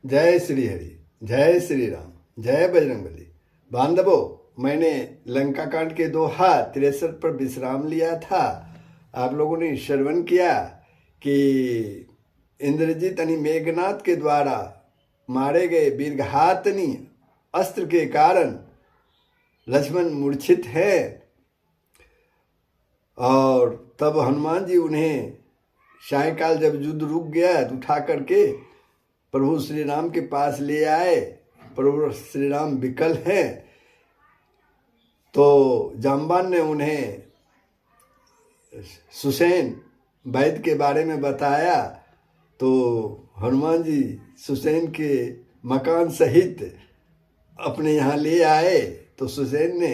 जय श्री हरि, जय श्री राम, जय बजरंगबली। बांधवों, मैंने लंका कांड के दोहा 63 पर विश्राम लिया था। आप लोगों ने श्रवण किया कि इंद्रजीत यानी मेघनाथ के द्वारा मारे गए वीरघातनी अस्त्र के कारण लक्ष्मण मूर्छित है और तब हनुमान जी उन्हें सायंकाल जब युद्ध रुक गया तो उठा करके प्रभु श्री राम के पास ले आए। प्रभु श्री राम विकल हैं तो जाम्बान ने उन्हें सुसैन वैद्य के बारे में बताया तो हनुमान जी सुसैन के मकान सहित अपने यहाँ ले आए। तो सुसैन ने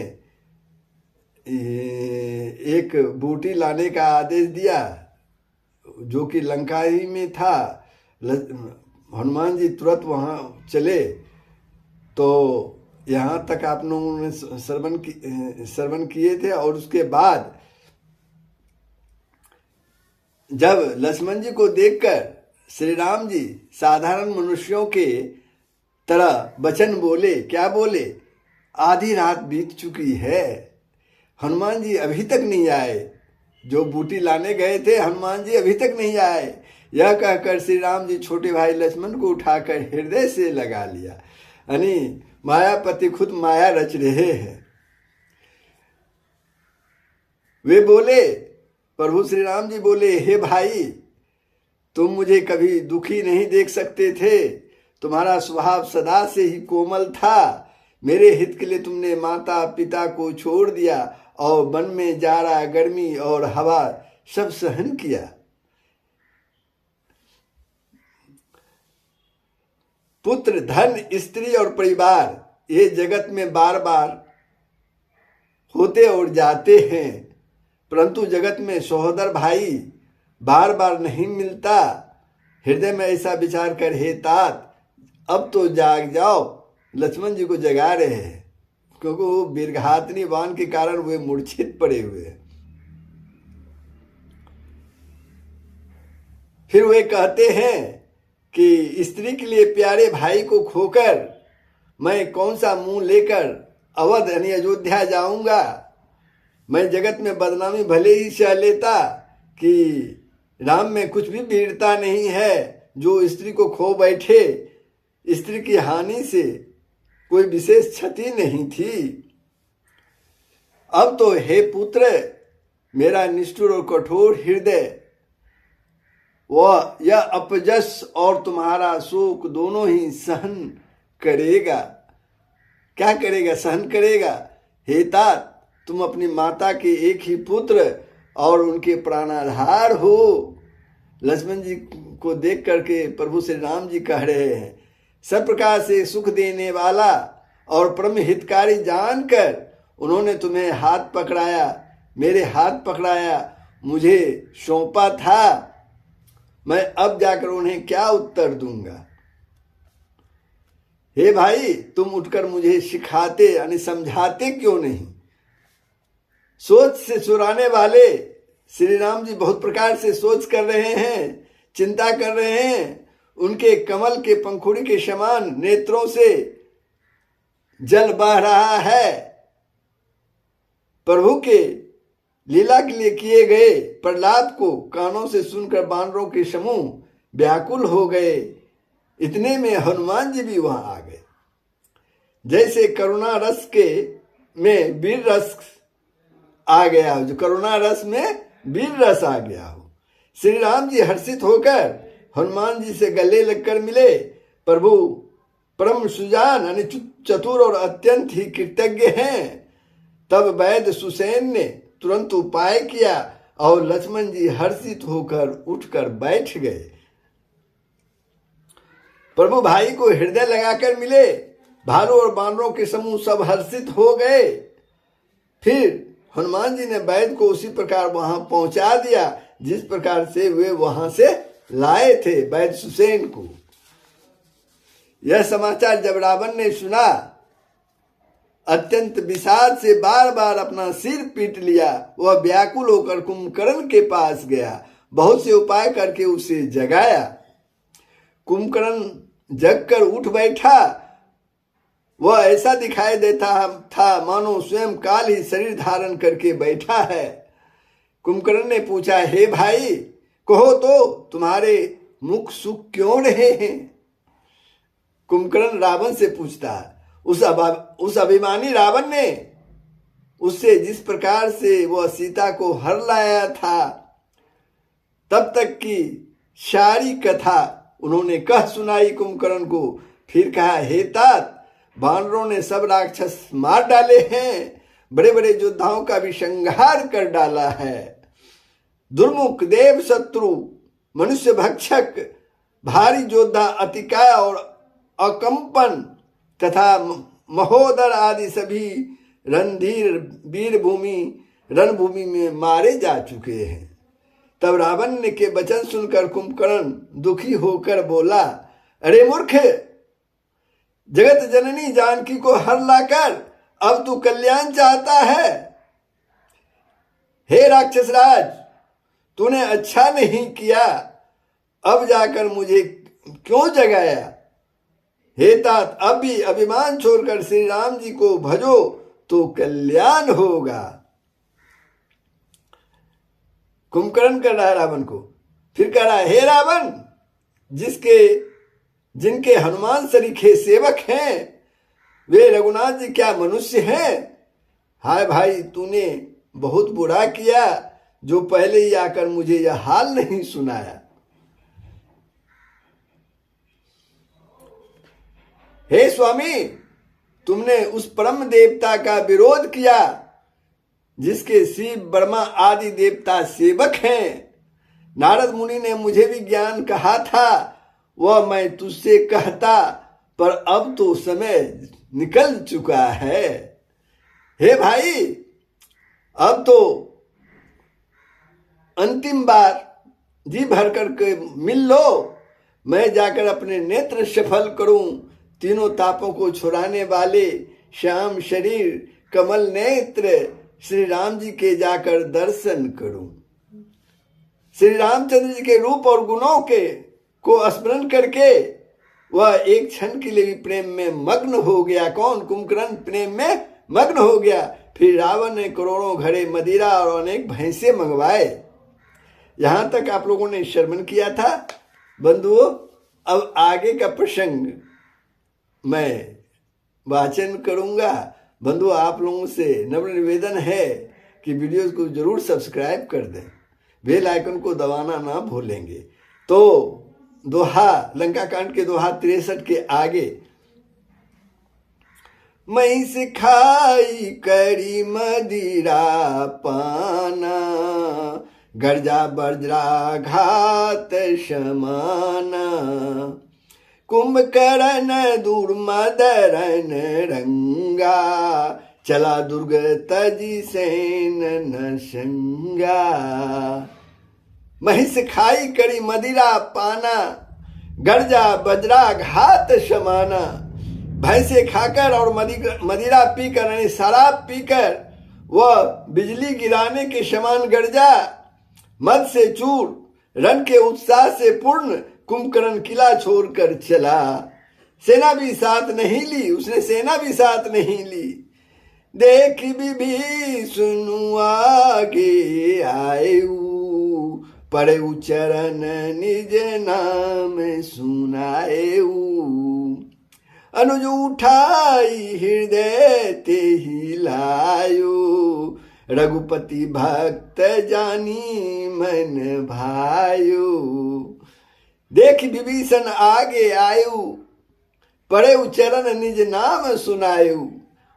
एक बूटी लाने का आदेश दिया जो कि लंका ही में था। हनुमान जी तुरंत वहाँ चले। तो यहाँ तक आप लोगों ने श्रवण किए थे। और उसके बाद जब लक्ष्मण जी को देखकर श्री राम जी साधारण मनुष्यों के तरह वचन बोले। क्या बोले? आधी रात बीत चुकी है, हनुमान जी अभी तक नहीं आए। जो बूटी लाने गए थे हनुमान जी अभी तक नहीं आए। यह कहकर श्री राम जी छोटे भाई लक्ष्मण को उठाकर हृदय से लगा लिया। यानी मायापति खुद माया रच रहे हैं। वे बोले, प्रभु श्री राम जी बोले, हे भाई, तुम मुझे कभी दुखी नहीं देख सकते थे। तुम्हारा स्वभाव सदा से ही कोमल था। मेरे हित के लिए तुमने माता पिता को छोड़ दिया और वन में जाड़ा, गर्मी और हवा सब सहन किया। पुत्र, धन, स्त्री और परिवार ये जगत में बार बार होते और जाते हैं, परंतु जगत में सहोदर भाई बार बार नहीं मिलता। हृदय में ऐसा विचार कर हे तात, अब तो जाग जाओ। लक्ष्मण जी को जगा रहे हैं क्योंकि वो वीरघातनी बाण के कारण वे मूर्छित पड़े हुए हैं। फिर वे कहते हैं कि स्त्री के लिए प्यारे भाई को खोकर मैं कौन सा मुंह लेकर अवध यानी अयोध्या जाऊंगा। मैं जगत में बदनामी भले ही सह लेता कि राम में कुछ भी वीरता नहीं है जो स्त्री को खो बैठे। स्त्री की हानि से कोई विशेष क्षति नहीं थी। अब तो हे पुत्र, मेरा निष्ठुर और कठोर हृदय वह यह अपजस और तुम्हारा शोक दोनों ही सहन करेगा। क्या करेगा? सहन करेगा। हे तात, तुम अपनी माता के एक ही पुत्र और उनके प्राणाधार हो। लक्ष्मण जी को देख करके प्रभु श्री राम जी कह रहे हैं, सब प्रकार से सुख देने वाला और परम हितकारी जानकर उन्होंने तुम्हें हाथ पकड़ाया, मेरे हाथ पकड़ाया, मुझे सौंपा था। मैं अब जाकर उन्हें क्या उत्तर दूंगा? हे भाई, तुम उठकर मुझे सिखाते यानी समझाते क्यों नहीं? सोच से चुराने वाले श्री राम जी बहुत प्रकार से सोच कर रहे हैं, चिंता कर रहे हैं। उनके कमल के पंखुड़ी के समान नेत्रों से जल बह रहा है। प्रभु के लीला के लिए किए गए प्रहलाद को कानों से सुनकर बानरों के समूह व्याकुल हो गए। इतने में हनुमान जी भी वहां आ गए। जैसे करुणा रस के में वीर रस आ गया हो, जो करुणा रस में वीर रस आ गया हो। श्री राम जी हर्षित होकर हनुमान जी से गले लगकर मिले। प्रभु परम सुजान यानी चतुर और अत्यंत ही कृतज्ञ हैं। तब वैद्य सुसैन ने तुरंत उपाय किया और लक्ष्मण जी हर्षित होकर उठकर बैठ गए। प्रभु भाई को हृदय लगाकर मिले। भालू और बानरों के समूह सब हर्षित हो गए। फिर हनुमान जी ने वैद्य को उसी प्रकार वहां पहुंचा दिया जिस प्रकार से वे वहां से लाए थे वैद्य सुसैन को। यह समाचार जब रावण ने सुना, अत्यंत विषाद से बार बार अपना सिर पीट लिया। वह व्याकुल होकर कुंभकर्ण के पास गया, बहुत से उपाय करके उसे जगाया। कुंभकर्ण जग कर उठ बैठा। वह ऐसा दिखाई देता था मानो स्वयं काल ही शरीर धारण करके बैठा है। कुंभकर्ण ने पूछा, हे भाई, कहो तो तुम्हारे मुख सुख क्यों रहे हैं? कुंभकर्ण रावण से पूछता। उस अभिमानी रावण ने उससे जिस प्रकार से वह सीता को हर लाया था तब तक की सारी कथा उन्होंने कह सुनाई कुंभकर्ण को। फिर कहा, हे तात, वानरों ने सब राक्षस मार डाले हैं, बड़े बड़े योद्धाओं का भी संहार कर डाला है। दुर्मुख, देव शत्रु, मनुष्य भक्षक, भारी योद्धा अतिकाय और अकंपन तथा महोदर आदि सभी रणधीर रणभूमि में मारे जा चुके हैं। तब रावण ने के वचन सुनकर कुंभकर्ण दुखी होकर बोला, अरे मूर्ख, जगत जननी जानकी को हर लाकर अब तू कल्याण चाहता है? हे राक्षस राज, तूने अच्छा नहीं किया, अब जाकर मुझे क्यों जगाया? हे तात, अब भी अभिमान छोड़कर श्री राम जी को भजो तो कल्याण होगा। कुंभकर्ण कर रहा है रावण को। फिर कह रहा है, हे रावण, जिनके हनुमान सरीखे सेवक हैं वे रघुनाथ जी क्या मनुष्य हैं? हाय भाई, तूने बहुत बुरा किया जो पहले ही आकर मुझे यह हाल नहीं सुनाया। हे स्वामी, तुमने उस परम देवता का विरोध किया जिसके शिव, ब्रह्मा आदि देवता सेवक हैं। नारद मुनि ने मुझे भी ज्ञान कहा था, वह मैं तुझसे कहता, पर अब तो समय निकल चुका है। हे भाई, अब तो अंतिम बार जी भर करके मिल लो, मैं जाकर अपने नेत्र सफल करूं, तीनों तापों को छुड़ाने वाले श्याम शरीर कमल नेत्र श्री राम जी के जाकर दर्शन करूं। श्री रामचंद्र जी के रूप और गुणों को स्मरण करके वह एक क्षण के लिए भी प्रेम में मग्न हो गया। कौन? कुंभकर्ण प्रेम में मग्न हो गया। फिर रावण ने करोड़ों घड़े मदिरा और अनेक भैंसे मंगवाए। यहां तक आप लोगों ने श्रवण किया था बंधुओं। अब आगे का प्रसंग मैं वाचन करूंगा। बंधु, आप लोगों से नम्र निवेदन है कि वीडियो को जरूर सब्सक्राइब कर दें, बेल आइकन को दबाना ना भूलेंगे। तो दोहा, लंका कांड के दोहा 63 के आगे, मैं से खाई करी मदिरा पाना, गर्जा बज्रा घात समाना, कुंभकर्ण दुर्मदरन रंगा, चला दुर्ग तजी सेन न संगा। महिष खाई करी मदिरा पाना, गर्जा बजरा घात समाना। भैंसे खाकर और मदिरा पीकर यानी शराब पीकर वह बिजली गिराने के समान गर्जा, मद से चूर, रण के उत्साह से पूर्ण कुंभकर्ण किला छोड़कर चला। सेना भी साथ नहीं ली, उसने सेना भी साथ नहीं ली। देख विभीषण आगे आयु, पड़े चरण निज नाम सुनाएऊ। अनुज उठाई हृदय ते ही लायो, रघुपति भक्त जानी मन भायो। देख विभीषण आगे आयु, पड़े चरण निज नाम सुनायु।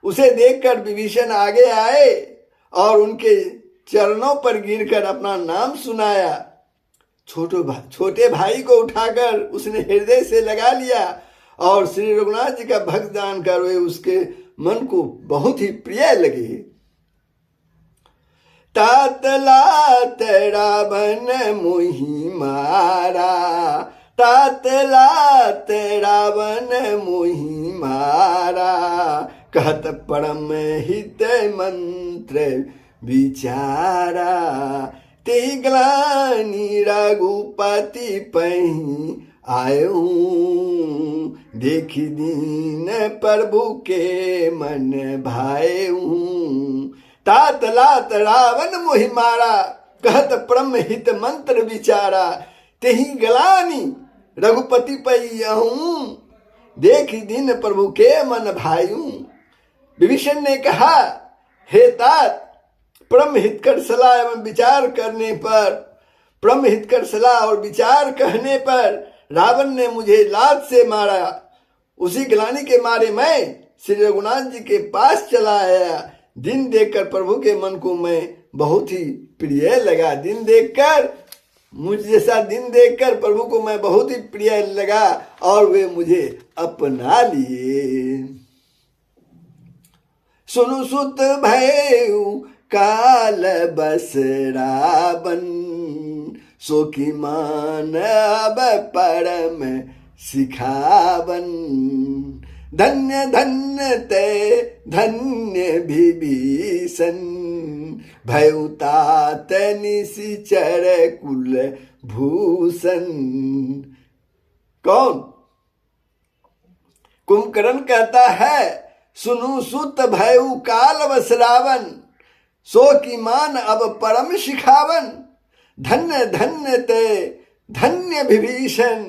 उसे देखकर विभीषण आगे आए और उनके चरणों पर गिरकर अपना नाम सुनाया। छोटे भाई को उठाकर उसने हृदय से लगा लिया और श्री रघुनाथ जी का भक्त जानकर वे उसके मन को बहुत ही प्रिय लगे। तातलात रावण मोहि मारा, तातलात रावण मोहि मारा, कहत परम हित मंत्र विचारा। ते ग्लानि रघुपति पहि आयु, देखी दीन प्रभु के मन भाएऊ। तात लात रावण मोहि मारा, कहत परम हित मंत्र विचारा। तेहि गलानी रघुपति पैयहूँ, देखी दीन प्रभु के मन भाएऊ। विभीषण ने कहा, हे तात, परम हितकर सलाह एवं विचार करने पर, परम हितकर सलाह और विचार कहने पर रावण ने मुझे लात से मारा। उसी ग्लानि के मारे मैं श्री रघुनाथ जी के पास चला आया। दिन देखकर प्रभु के मन को मैं बहुत ही प्रिय लगा। दिन देखकर, मुझ जैसा दिन देखकर प्रभु को मैं बहुत ही प्रिय लगा और वे मुझे अपना लिए। सुनु सुत भयउ काल बस रावण, सो की मान अब परम सिखावन। धन्य धन्य ते धन्य विभीषण, भयउ तात निशिचर कुल भूषण। कौन? कुंभकर्ण कहता है, सुनु सुत भयउ काल बस रावण, सो की मान अब परम शिखावन। धन्य धन्य ते धन्य विभीषण,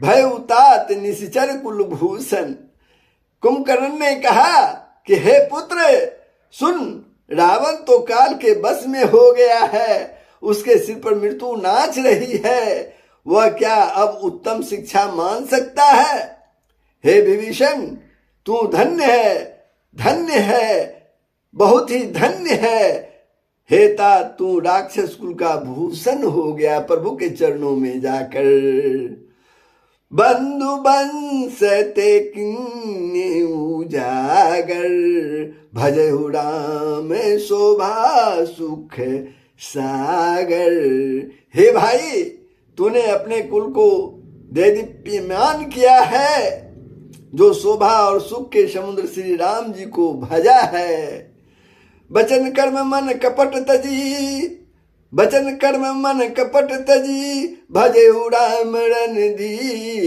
भयउ तात निशिचर कुल भूषण। कुंभकर्ण ने कहा कि हे पुत्र सुन, रावण तो काल के बस में हो गया है, उसके सिर पर मृत्यु नाच रही है, वह क्या अब उत्तम शिक्षा मान सकता है? हे विभीषण, तू धन्य है, धन्य है, बहुत ही धन्य है। हे तात, तू राक्षस कुल का भूषण हो गया प्रभु के चरणों में जाकर। बंधु बंस ते किन्ने उजागर, भजहु राम शोभा सुख सागर। हे भाई, तूने अपने कुल को देदीप्यमान किया है, जो शोभा और सुख के समुद्र श्री राम जी को भजा है। बचन कर्म मन कपट तजी, बचन कर्म मन कपट तजी, भजेहु राम रणधीर।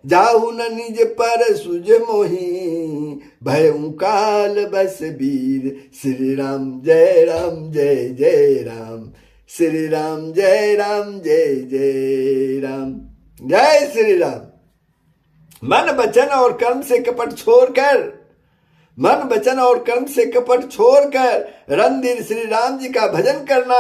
जाहु न निज पर सुज मोहि, भयउ काल बस वीर। श्री राम जय राम जय जय राम, श्री राम जय राम जय जय राम। जय श्री राम। मन वचन और कर्म से कपट छोड़कर, मन वचन और कर्म से कपट छोड़कर रणधीर श्री राम जी का भजन करना।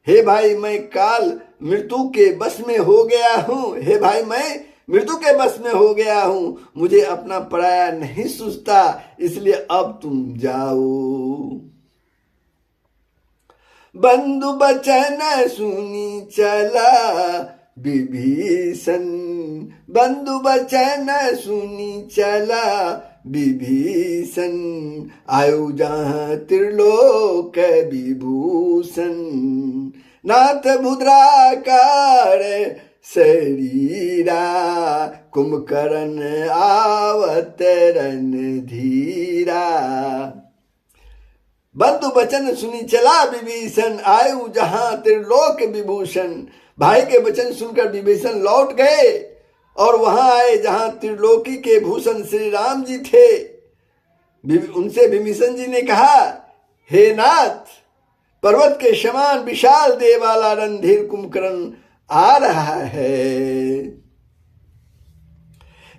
हे भाई, मैं काल मृत्यु के बस में हो गया हूँ। हे भाई, मैं मृत्यु के बस में हो गया हूँ, मुझे अपना पराया नहीं सूझता, इसलिए अब तुम जाओ। बंधु बचन सुनी चला विभीषण, बंधु बचन सुनी चला विभीषण। आयु जहाँ त्रिलोक विभूषण, नाथ मुद्राकार शरीरा। कुंभकर्ण आवत रणधीरा। बंधु बचन सुनी चला विभीषण, आयु जहाँ त्रिलोक विभूषण। भाई के वचन सुनकर विभीषण लौट गए और वहां आए जहां त्रिलोकी के भूषण श्री राम जी थे। उनसे विभीषण जी ने कहा, हे नाथ, पर्वत के समान विशाल देह वाला रणधीर कुंभकर्ण आ रहा है।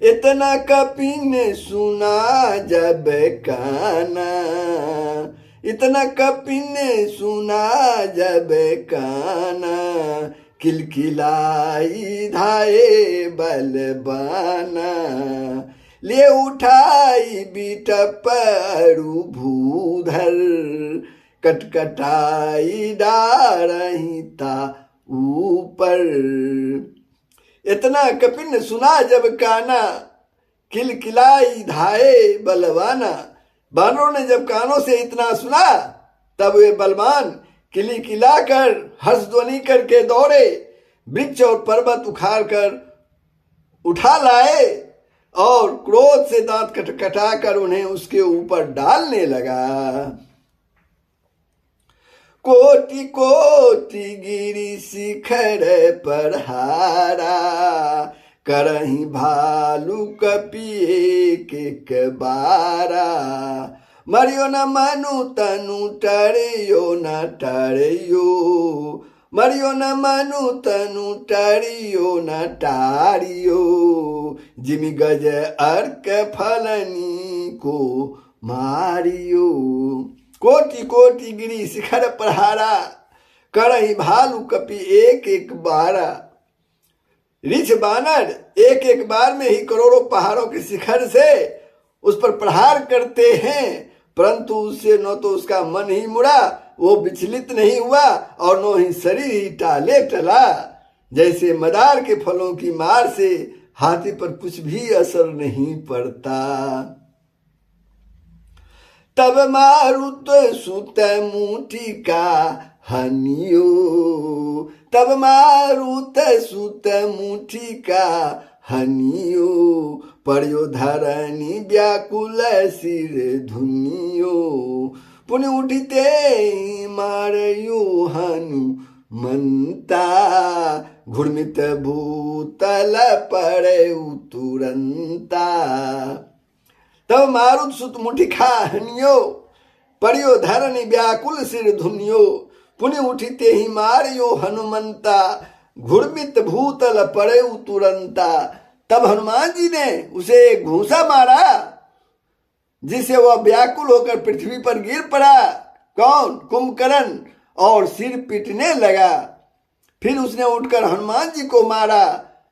इतना कपिन सुना जब काना, इतना कपिन सुना जब काना। किलकिलाई धाये बलबाना, ले उठाई बिटपरु भूधर। कटकटाई डारही ता ऊपर। इतना कपिन सुना जब काना, किलकिलाई धाये बलवाना। बानरों ने जब कानों से इतना सुना, तब वे बलवान किली किलाकर हर्ष ध्वनि करके दौड़े, वृक्ष और पर्वत उखाड़ कर उठा लाए और क्रोध से दांत कटकटाकर उन्हें उसके ऊपर डालने लगा। कोटि कोटि गिरि शिखर पर हारा, करही भालू कपि एक एक बारा। मरियो न मनु तनु टरियो न टरियो, मरियो न मनु तनु टरियो न टारियो। जिमि गज अर्क फलनी को मारियो। कोटि कोटि गिरी शिखर प्रहारा, करही भालू कपि एक एक बारा। रीछ बानर एक एक बार में ही करोड़ों पहाड़ों के शिखर से उस पर प्रहार करते हैं, परंतु उससे न तो उसका मन ही मुड़ा, वो विचलित नहीं हुआ, और न ही शरीर ही टाले टला। जैसे मदार के फलों की मार से हाथी पर कुछ भी असर नहीं पड़ता। तब मारुत सुत मुटिका हनियो, तब मारुत सुत मुटिका हनियो। पर्यो धरनी व्याकुल सिर धुनियो, पुनि उठिते मारयो हनुमंता। घुर्मित भूतल पड़े तुरंता। तब मारुत सुत मुठिका हनियो, पर्यो धरनी व्याकुल सिर धुनियो। पुनि उठिते ही मारियो हनुमंता, घुर्मित भूतल पड़े तुरंता। तब हनुमान जी ने उसे एक घूंसा मारा, जिससे वह व्याकुल होकर पृथ्वी पर गिर पड़ा। कौन? कुंभकर्ण, और सिर पीटने लगा। फिर उसने उठकर हनुमान जी को मारा,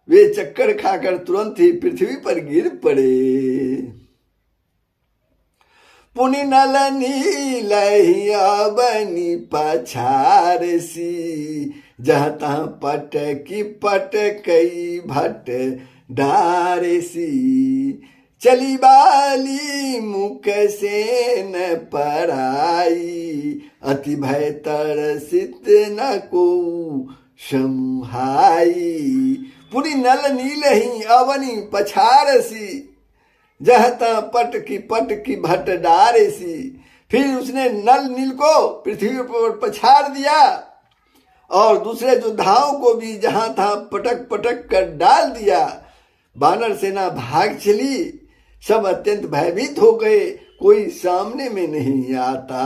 वे चक्कर खाकर तुरंत ही पृथ्वी पर गिर पड़े। पुनि नल नीलहिया बनी पछारसी, जहाँ तहाँ पटकी पटकई भट डारेसी। चली बाली मुख से न पराई, अति भय तरसित न को समुहाई। पुनि नल नीलहि अवनी पछारसी, जहता पटकी भट डारेसी। फिर उसने नल नील को पृथ्वी पर पछाड़ दिया, और दूसरे योद्धाओं को भी जहां था पटक पटक कर डाल दिया। बानर सेना भाग चली, सब अत्यंत भयभीत हो गए, कोई सामने में नहीं आता।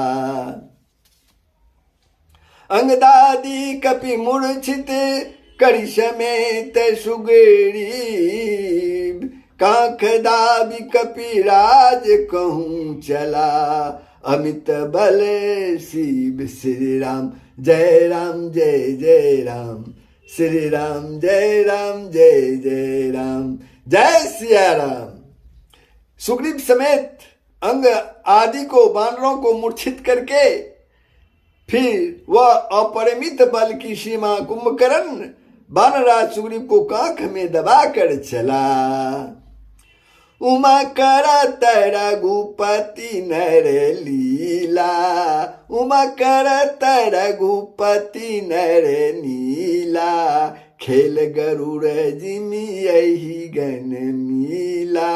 अंगदादी कपि मूर्छित करि समेत सुग्रीव, कांख दाबी कपिराज कहूँ चला। अमित बल शिव श्री राम जय राम जय जय राम, श्री राम जय राम जय जय राम, जय सिया राम। सुग्रीव समेत अंग आदि को बानरों को मूर्छित करके फिर वह अपरिमित बल की सीमा कुंभकर्ण बानरराज सुग्रीव को कांख में दबाकर चला। उमा करत रघुपति नर लीला, उमा करत रघुपति नर नीला। खेल गरुड़ जिमि यही गन मीला,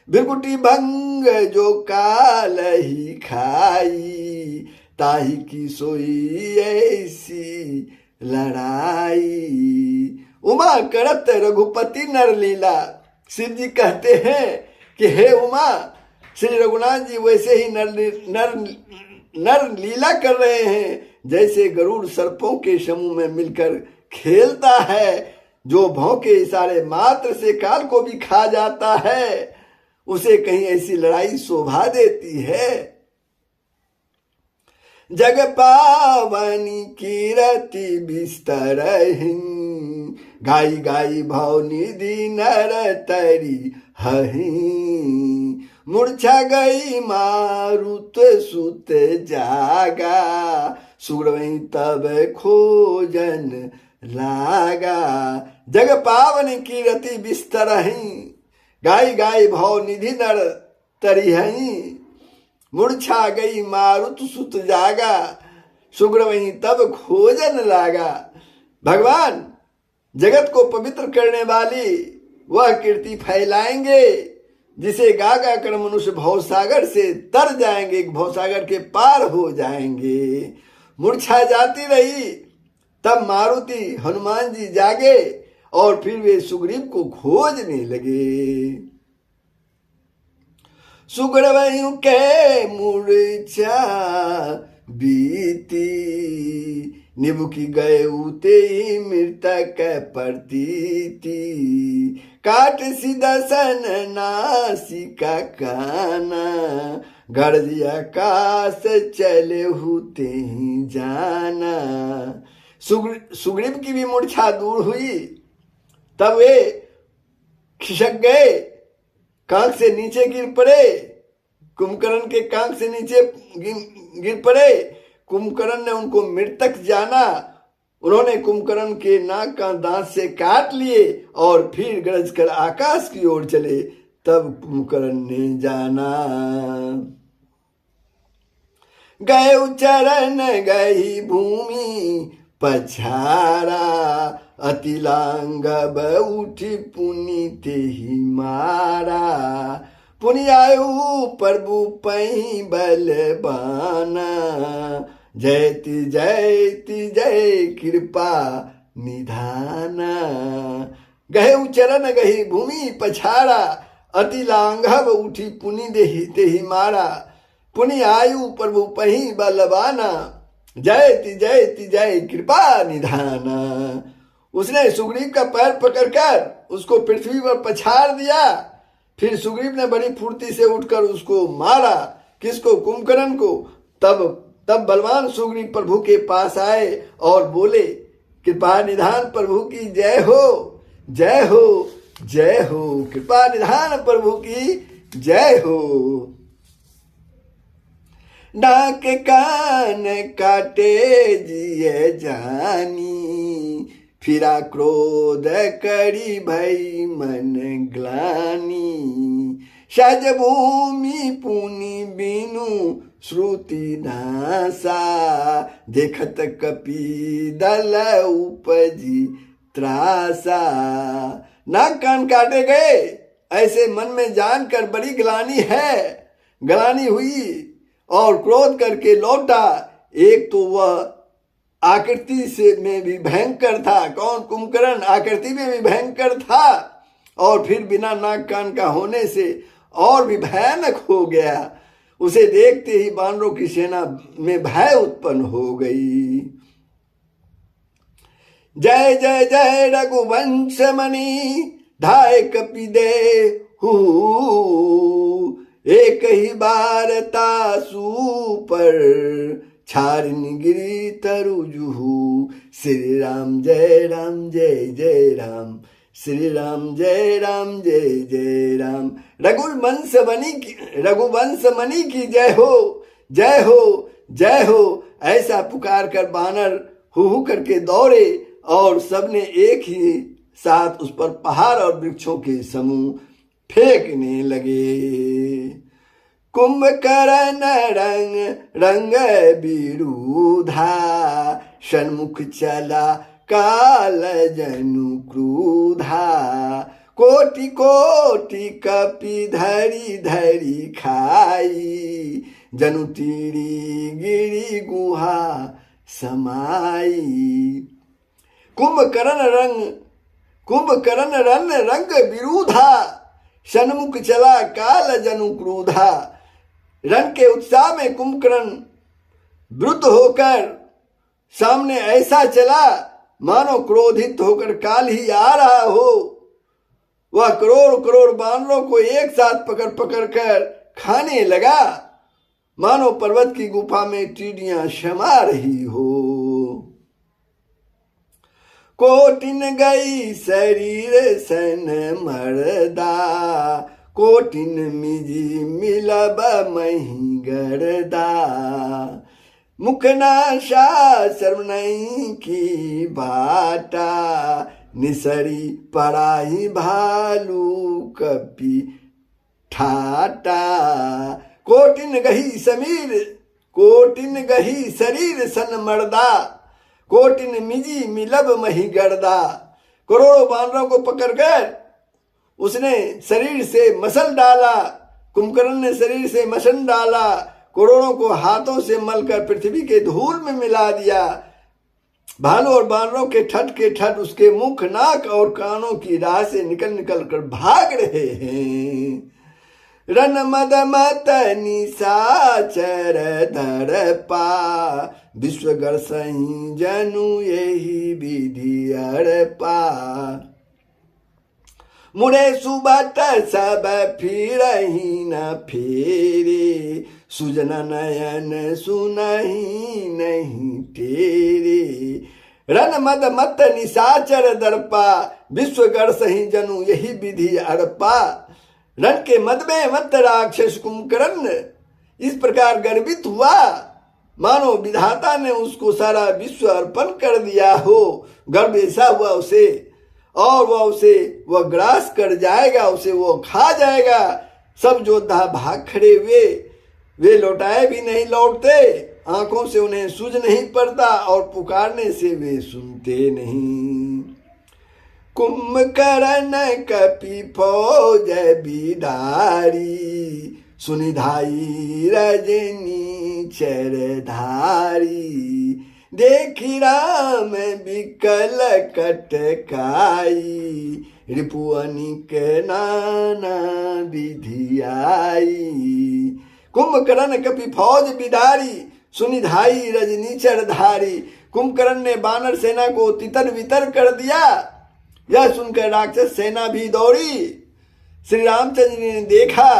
भृकुटी भंग जो काल ही खाई। ताही की सोई ऐसी लड़ाई। उमा करत रघुपति नर लीला। शिव जी कहते हैं कि हे उमा, श्री रघुनाथ जी वैसे ही नर लीला कर रहे हैं, जैसे गरुड़ सर्पों के समूह में मिलकर खेलता है, जो भौं के इशारे मात्र से काल को भी खा जाता है, उसे कहीं ऐसी लड़ाई शोभा देती है। जग पावनी कीरति बिस्तरहिं, गाई गाई भाव निधि नर तरी हहि। मूर्छा गई मारुत सुत जागा, सुग्रीव तब खोजन लागा। जग पावन कीरति बिस्तरहिं, गाई गाई भाव निधि नर तरी हहि। मूर्छा गई मारुत सुत जागा, सुग्रीव तब खोजन लागा। भगवान जगत को पवित्र करने वाली वह कीर्ति फैलाएंगे, जिसे गा गा कर मनुष्य भवसागर से तर जाएंगे, भवसागर के पार हो जाएंगे। मूर्छा जाती रही, तब मारुति हनुमान जी जागे और फिर वे सुग्रीव को खोजने लगे। सुग्रीव के मूर्छा बीती, निबुकी गए उते मृतक प्रतीति। काट सिदसन नासिका काना, गरज आकाश चले हुते ही जाना। सुग्रीव की भी मूर्छा दूर हुई, तब वे खिसक गए, कांख से नीचे गिर पड़े, कुंभकर्ण के कांख से नीचे गिर पड़े। कुंभकर्ण ने उनको मृतक जाना। उन्होंने कुंभकर्ण के नाक का दांत से काट लिए और फिर गरज कर आकाश की ओर चले। तब कुंभकर्ण ने जाना। गए चरण गई भूमि पछारा, अति लांघब उठी पुनि ते ही मारा। पुनि आयु प्रभु पही बलबाना, जयति जयति जय कृपा निधाना। गहे चरण गही भूमि पछाड़ा, अति लांघब उठी पुनि ते ही मारा। पुनि आयु प्रभु पही बलबाना, जयति जयति जय कृपा निधाना। उसने सुग्रीव का पैर पकड़कर उसको पृथ्वी पर पछाड़ दिया। फिर सुग्रीव ने बड़ी फुर्ती से उठकर उसको मारा। किसको? कुंभकर्ण को। तब बलवान सुग्रीव प्रभु के पास आए और बोले, कृपा निधान प्रभु की जय हो, जय हो, जय हो। कृपा निधान प्रभु की जय हो। नाक कान काटे जिये जानी, फिरा क्रोध करी भई मन ग्लानी। सज भूमि पुनि बिनु श्रुति नासा, देखत कपि दल उपजी त्रासा। नाक कान काटे गए ऐसे मन में जानकर बड़ी ग्लानी हुई और क्रोध करके लौटा। एक तो वह आकृति से में भी भयंकर था। कौन? कुंभकर्ण आकृति में भी भयंकर था और फिर बिना नाक कान का होने से और भी भयानक हो गया। उसे देखते ही वानरों की सेना में भय उत्पन्न हो गई। जय जय जय रघुवंश मणि, धाय कपि देहु। एक ही बार तासु पर, छारिन गिरी तरुजुहु। श्री राम जय राम जय जय राम, श्री राम जय राम जय जय राम। रघुवंश मणि की जय हो, जय हो, जय हो। ऐसा पुकार कर बानर हु करके दौड़े और सबने एक ही साथ उस पर पहाड़ और वृक्षों के समूह फेंकने लगे। कुंभकर्ण रंग रंग विरुधा, सन्मुख चला काल जनु क्रूधा। कोटि कोटि कपि धरी धरी खाई, जनु तीरी गिरी गुहा समाई। कुंभकर्ण रंग विरुधा, सन्मुख चला काल जनु क्रूधा। रण के उत्साह में कुंभकर्ण वृद्ध होकर सामने ऐसा चला मानो क्रोधित होकर काल ही आ रहा हो। वह करोड़ करोड़ बानरों को एक साथ पकड़ कर खाने लगा, मानो पर्वत की गुफा में टीडियां शमा रही हो। कोटिन गई शरीर सन मरदा, कोटिन मिजी मिलब मही गरदा। मुखनाशा शर्मनई की बाटा, निसरी पराई भालू कपि ठाटा। कोटिन गही शरीर सन मर्दा, कोटिन मिजी मिलब मही गर्दा। करोड़ों बानरों को पकड़कर उसने शरीर से मसल डाला। कुंभकर्ण ने शरीर से मसल डाला, करोड़ों को हाथों से मलकर पृथ्वी के धूल में मिला दिया। भालू और बानरों के ठट उसके मुख, नाक और कानों की राह से निकल निकल कर भाग रहे हैं। रन मद मत निशाचर दर्पा, विश्वगर सही जनु यही विधि अड़पा। मुड़े सुबट सब फिरही न फेरे, सुजन नयन सुनही नहीं तेरे। रन मद मत निशाचर दर्पा, विश्वगर सही जनु यही विधि अड़पा। रण के मद में मत राक्षस कुंभकर्ण इस प्रकार गर्वित हुआ मानो विधाता ने उसको सारा विश्व अर्पण कर दिया हो। गर्व ऐसा हुआ उसे, और वह ग्रास कर जाएगा, उसे वो खा जाएगा। सब योद्धा भाग खड़े हुए, वे लौटाए भी नहीं लौटते, आंखों से उन्हें सूझ नहीं पड़ता और पुकारने से वे सुनते नहीं। कुंभकर्ण कपि फौज बिडारी, सुनिधाई रजनी चरधारी। देखी राम विकल कटकाई, रिपुअनिक नाना विधि आई। कुंभकर्ण कपि फौज बिडारी, सुनिधाई रजनी चरधारी। कुंभकर्ण ने वानर सेना को तितर बितर कर दिया। यह सुनकर राक्षस सेना भी दौड़ी। श्री रामचंद्र ने देखा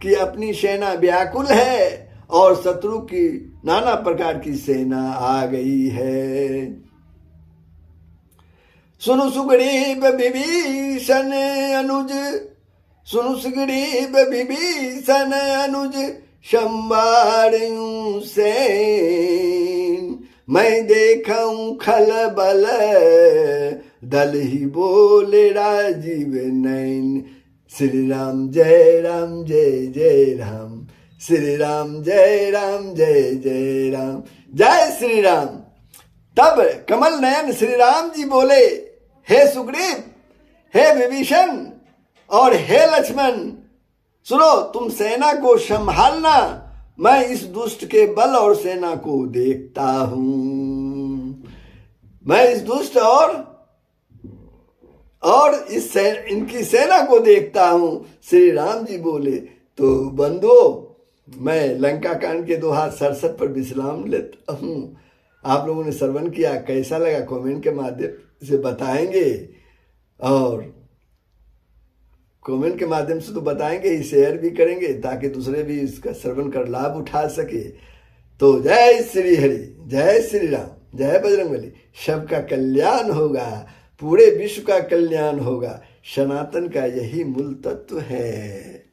कि अपनी सेना व्याकुल है और शत्रु की नाना प्रकार की सेना आ गई है। सुनु सुग्रीव विभीषण अनुज, सुनु सुग्रीव विभीषण अनुज, संवारयूं सेन। मैं देखूं खलबल, दल ही बोले राजीव नैन। श्री राम जय राम जय जय राम, श्री राम जय राम जय जय राम, जय श्री राम। तब कमल नयन श्री राम जी बोले, हे सुग्रीव, हे विभीषण और हे लक्ष्मण, सुनो, तुम सेना को संभालना, मैं इस दुष्ट के बल और सेना को देखता हूं। मैं इस दुष्ट और इनकी सेना को देखता हूं। श्री राम जी बोले, तो बंधुओं, मैं लंका कांड के 2 हाथ सरसत पर विश्राम लेता हूं। आप लोगों ने श्रवण किया, कैसा लगा कमेंट के माध्यम से बताएंगे, और कमेंट के माध्यम से तो बताएंगे ही, शेयर भी करेंगे ताकि दूसरे भी इसका श्रवण कर लाभ उठा सके। तो जय श्री हरि, जय श्री राम, जय बजरंगबली। सबका कल्याण होगा, पूरे विश्व का कल्याण होगा। सनातन का यही मूल तत्व है।